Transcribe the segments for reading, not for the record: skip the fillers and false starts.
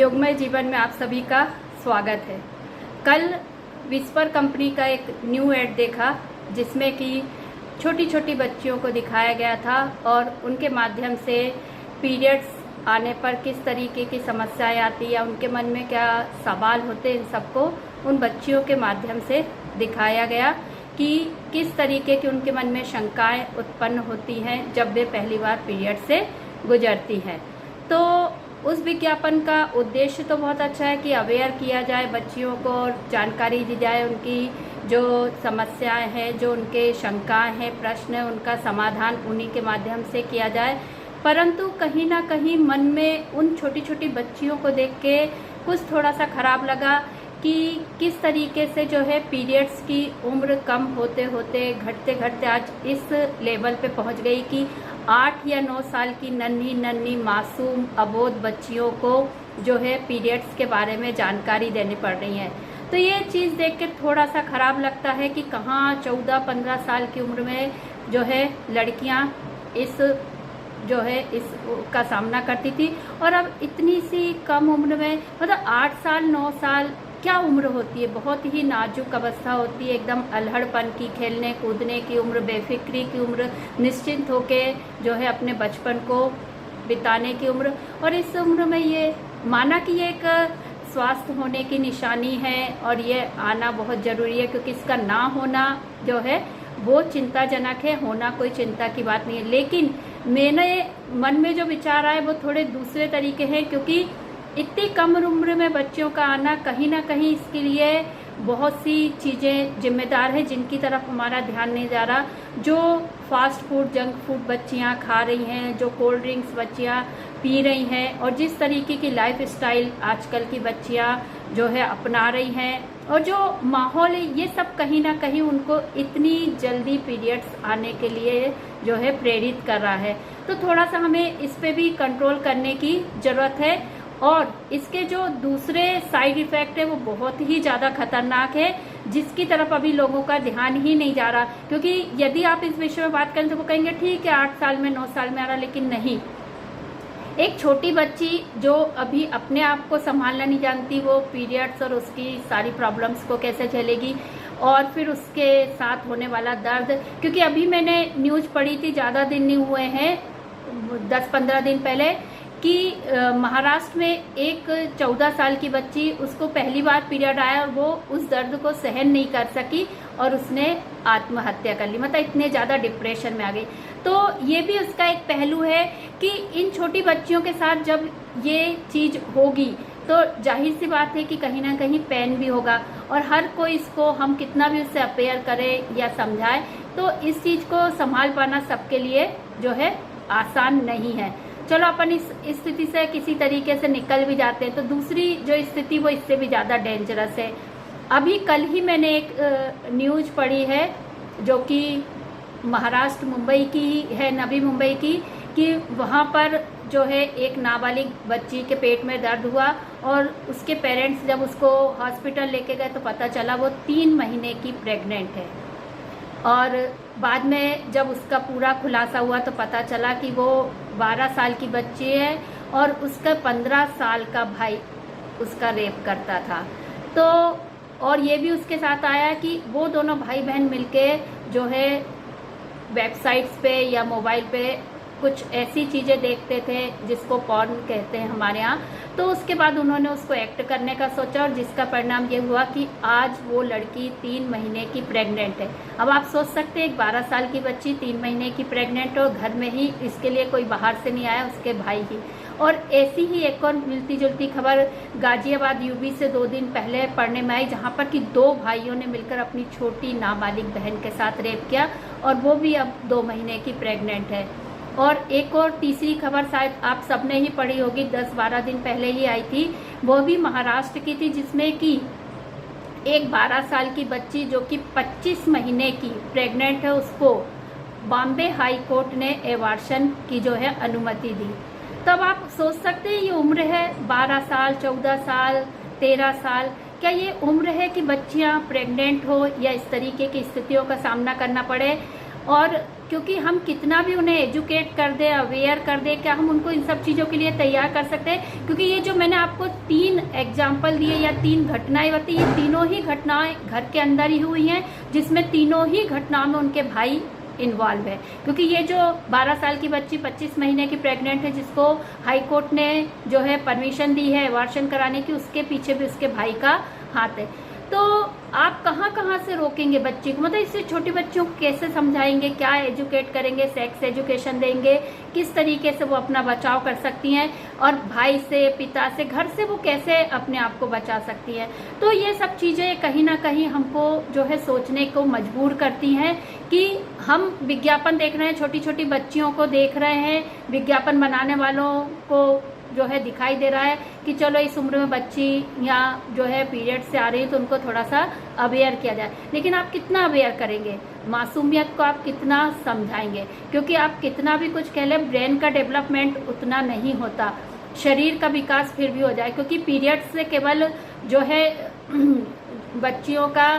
योगमय जीवन में आप सभी का स्वागत है। कल विस्पर कंपनी का एक न्यू एड देखा जिसमें कि छोटी छोटी बच्चियों को दिखाया गया था और उनके माध्यम से पीरियड्स आने पर किस तरीके की समस्याएं आती या उनके मन में क्या सवाल होते, इन सबको उन बच्चियों के माध्यम से दिखाया गया कि किस तरीके की उनके मन में शंकाएं उत्पन्न होती हैं जब वे पहली बार पीरियड से गुजरती हैं। तो उस विज्ञापन का उद्देश्य तो बहुत अच्छा है कि अवेयर किया जाए बच्चियों को और जानकारी दी जाए, उनकी जो समस्याएं हैं, जो उनके शंकाएं हैं, प्रश्न है, उनका समाधान उन्हीं के माध्यम से किया जाए। परंतु कहीं ना कहीं मन में उन छोटी छोटी बच्चियों को देख के कुछ थोड़ा सा खराब लगा कि किस तरीके से जो है पीरियड्स की उम्र कम होते होते घटते घटते आज इस लेवल पे पहुंच गई कि 8 या 9 साल की नन्ही नन्ही मासूम अबोध बच्चियों को जो है पीरियड्स के बारे में जानकारी देनी पड़ रही है। तो ये चीज़ देख के थोड़ा सा खराब लगता है कि कहाँ 14-15 साल की उम्र में जो है लड़कियां इस का सामना करती थी और अब इतनी सी कम उम्र में, मतलब 8 साल 9 साल क्या उम्र होती है, बहुत ही नाजुक अवस्था होती है, एकदम अल्हड़पन की, खेलने कूदने की उम्र, बेफिक्री की उम्र, निश्चिंत होके जो है अपने बचपन को बिताने की उम्र। और इस उम्र में ये माना कि ये एक स्वास्थ्य होने की निशानी है और ये आना बहुत ज़रूरी है, क्योंकि इसका ना होना जो है वो चिंताजनक है, होना कोई चिंता की बात नहीं है। लेकिन मेरे मन में जो विचार आए वो थोड़े दूसरे तरीके हैं, क्योंकि इतनी कम उम्र में बच्चियों का आना कहीं ना कहीं इसके लिए बहुत सी चीज़ें जिम्मेदार है जिनकी तरफ हमारा ध्यान नहीं जा रहा। जो फास्ट फूड, जंक फूड बच्चियां खा रही हैं, जो कोल्ड ड्रिंक्स बच्चियां पी रही हैं और जिस तरीके की लाइफ स्टाइल आजकल की बच्चियां जो है अपना रही हैं और जो माहौल है, ये सब कहीं ना कहीं उनको इतनी जल्दी पीरियड्स आने के लिए जो है प्रेरित कर रहा है। तो थोड़ा सा हमें इस पे भी कंट्रोल करने की ज़रूरत है। और इसके जो दूसरे साइड इफेक्ट है वो बहुत ही ज़्यादा खतरनाक है, जिसकी तरफ अभी लोगों का ध्यान ही नहीं जा रहा। क्योंकि यदि आप इस विषय में बात करें तो वो कहेंगे ठीक है 8 साल में 9 साल में आ रहा, लेकिन नहीं। एक छोटी बच्ची जो अभी अपने आप को संभालना नहीं जानती, वो पीरियड्स और उसकी सारी प्रॉब्लम्स को कैसे झेलेगी, और फिर उसके साथ होने वाला दर्द। क्योंकि अभी मैंने न्यूज़ पढ़ी थी, ज़्यादा दिन नहीं हुए हैं, 10-15 दिन पहले, कि महाराष्ट्र में एक 14 साल की बच्ची, उसको पहली बार पीरियड आया और वो उस दर्द को सहन नहीं कर सकी और उसने आत्महत्या कर ली। मतलब इतने ज़्यादा डिप्रेशन में आ गई। तो ये भी उसका एक पहलू है कि इन छोटी बच्चियों के साथ जब ये चीज़ होगी तो जाहिर सी बात है कि कहीं ना कहीं पेन भी होगा। और हर कोई इसको, हम कितना भी उससे अपेयर करें या समझाएं, तो इस चीज़ को संभाल पाना सबके लिए जो है आसान नहीं है। चलो अपन इस स्थिति से किसी तरीके से निकल भी जाते हैं, तो दूसरी जो स्थिति वो इससे भी ज़्यादा डेंजरस है। अभी कल ही मैंने एक न्यूज़ पढ़ी है जो कि महाराष्ट्र मुंबई की है, नवी मुंबई की, कि वहाँ पर जो है एक नाबालिग बच्ची के पेट में दर्द हुआ और उसके पेरेंट्स जब उसको हॉस्पिटल लेके गए तो पता चला वो 3 महीने की प्रेग्नेंट है। और बाद में जब उसका पूरा खुलासा हुआ तो पता चला कि वो 12 साल की बच्ची है और उसका 15 साल का भाई उसका रेप करता था। तो और ये भी उसके साथ आया कि वो दोनों भाई बहन मिलके जो है वेबसाइट्स पे या मोबाइल पे कुछ ऐसी चीज़ें देखते थे जिसको पॉर्न कहते हैं हमारे यहाँ। तो उसके बाद उन्होंने उसको एक्ट करने का सोचा और जिसका परिणाम ये हुआ कि आज वो लड़की 3 महीने की प्रेग्नेंट है। अब आप सोच सकते हैं, एक 12 साल की बच्ची 3 महीने की प्रेग्नेंट और घर में ही, इसके लिए कोई बाहर से नहीं आया, उसके भाई ही। और ऐसी ही एक और मिलती जुलती खबर गाजियाबाद यूपी से 2 दिन पहले पढ़ने में आई, जहाँ पर कि 2 भाइयों ने मिलकर अपनी छोटी नाबालिग बहन के साथ रेप किया और वो भी अब 2 महीने की प्रेग्नेंट है। और एक और तीसरी खबर शायद आप सबने ही पढ़ी होगी, 10-12 दिन पहले ही आई थी, वो भी महाराष्ट्र की थी, जिसमें कि एक 12 साल की बच्ची जो कि 25 महीने की प्रेग्नेंट है, उसको बॉम्बे हाई कोर्ट ने एबार्शन की जो है अनुमति दी। तब आप सोच सकते हैं ये उम्र है 12 साल, 14 साल, 13 साल, क्या ये उम्र है कि बच्चियां प्रेग्नेंट हो या इस तरीके की स्थितियों का सामना करना पड़े। और क्योंकि हम कितना भी उन्हें एजुकेट कर दे, अवेयर कर दे, क्या हम उनको इन सब चीज़ों के लिए तैयार कर सकते हैं? क्योंकि ये जो मैंने आपको 3 एग्जाम्पल दिए या 3 घटनाएं बताई, ये तीनों ही घटनाएं घर के अंदर ही हुई हैं, जिसमें तीनों ही घटनाओं में उनके भाई इन्वॉल्व है। क्योंकि ये जो 12 साल की बच्ची 25 महीने की प्रेग्नेंट है, जिसको हाई कोर्ट ने जो है परमिशन दी है अबॉर्शन कराने की, उसके पीछे भी उसके भाई का हाथ है। तो आप कहाँ कहाँ से रोकेंगे बच्ची को? मतलब इससे छोटी बच्चियों को कैसे समझाएंगे, क्या एजुकेट करेंगे, सेक्स एजुकेशन देंगे, किस तरीके से वो अपना बचाव कर सकती हैं, और भाई से, पिता से, घर से वो कैसे अपने आप को बचा सकती हैं? तो ये सब चीज़ें कहीं ना कहीं हमको जो है सोचने को मजबूर करती हैं कि हम विज्ञापन देख रहे हैं, छोटी छोटी बच्चियों को देख रहे हैं, विज्ञापन बनाने वालों को जो है दिखाई दे रहा है कि चलो इस उम्र में बच्ची या जो है पीरियड से आ रही है तो उनको थोड़ा सा अवेयर किया जाए। लेकिन आप कितना अवेयर करेंगे? मासूमियत को आप कितना समझाएंगे? क्योंकि आप कितना भी कुछ कह लें, ब्रेन का डेवलपमेंट उतना नहीं होता, शरीर का विकास फिर भी हो जाए। क्योंकि पीरियड से केवल जो है बच्चियों का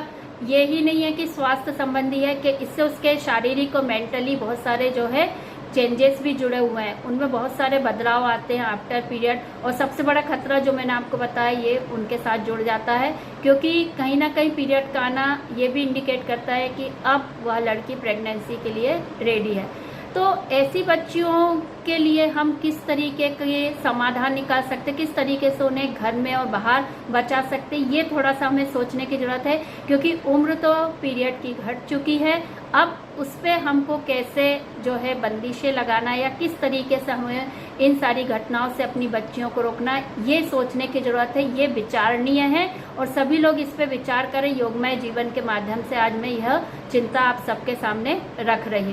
ये ही नहीं है कि स्वास्थ्य संबंधी है, कि इससे उसके शारीरिक और मेंटली बहुत सारे जो है चेंजेस भी जुड़े हुए हैं, उनमें बहुत सारे बदलाव आते हैं आफ्टर पीरियड। और सबसे बड़ा खतरा जो मैंने आपको बताया ये उनके साथ जुड़ जाता है, क्योंकि कहीं ना कहीं पीरियड का आना ये भी इंडिकेट करता है कि अब वह लड़की प्रेगनेंसी के लिए रेडी है। तो ऐसी बच्चियों के लिए हम किस तरीके के समाधान निकाल सकते, किस तरीके से उन्हें घर में और बाहर बचा सकते, ये थोड़ा सा हमें सोचने की जरूरत है। क्योंकि उम्र तो पीरियड की घट चुकी है, अब उस पर हमको कैसे जो है बंदिशें लगाना या किस तरीके से हमें इन सारी घटनाओं से अपनी बच्चियों को रोकना, ये सोचने की जरूरत है। ये विचारणीय है और सभी लोग इस पे विचार करें। योगमय जीवन के माध्यम से आज मैं यह चिंता आप सबके सामने रख रही हूँ।